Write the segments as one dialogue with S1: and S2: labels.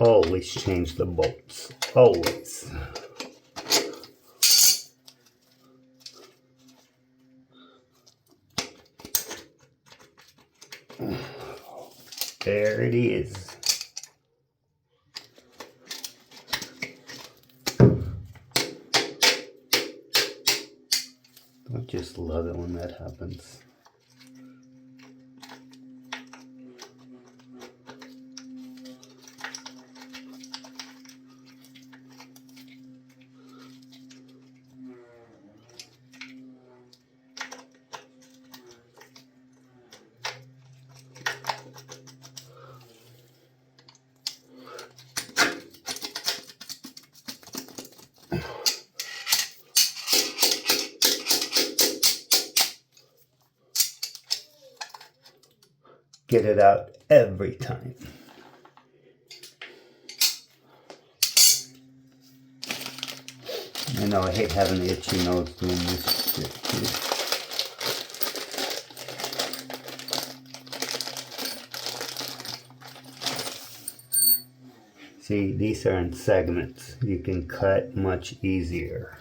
S1: Always change the bolts. Always. There it is. I just love it when that happens. Get it out every time. I know, I hate having the itchy nose doing this shit too. See, these are in segments. You can cut much easier.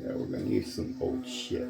S1: Yeah, we're gonna use some old shit.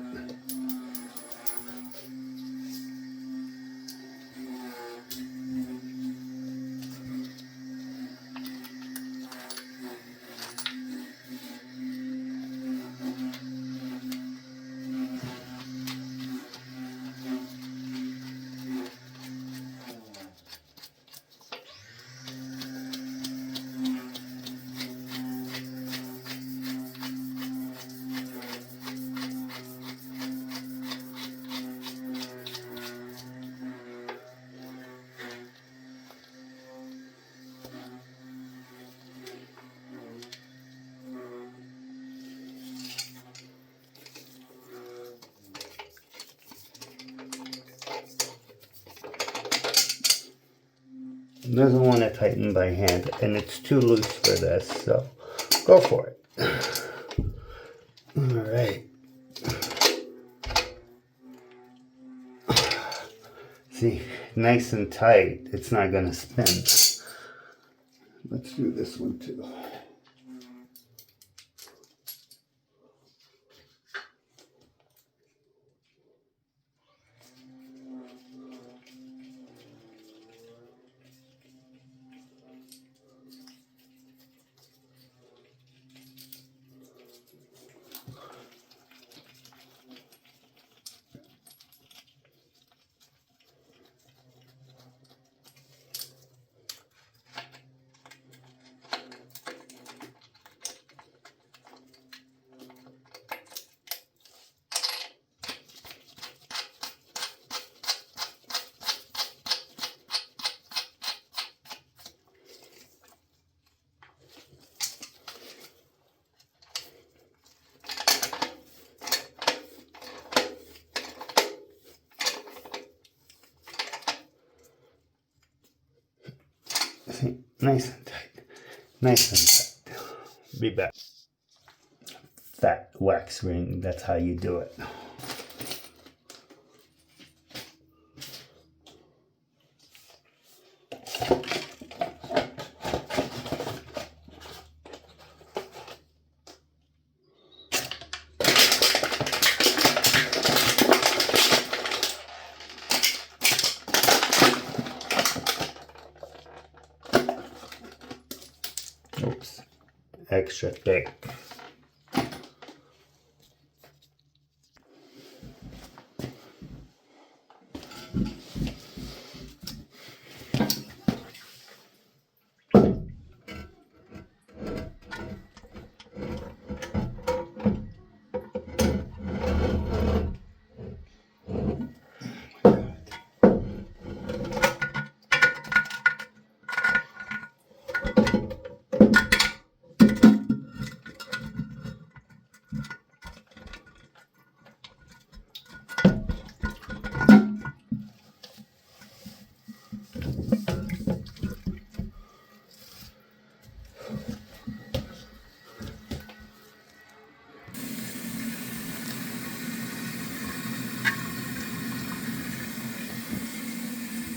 S1: Doesn't want to tighten by hand, and it's too loose for this, so go for it. All right. See, nice and tight, it's not going to spin. Let's do this one too. See, nice and tight. Nice and tight. Be back. Fat wax ring, that's how you do it. Oops, extra thick.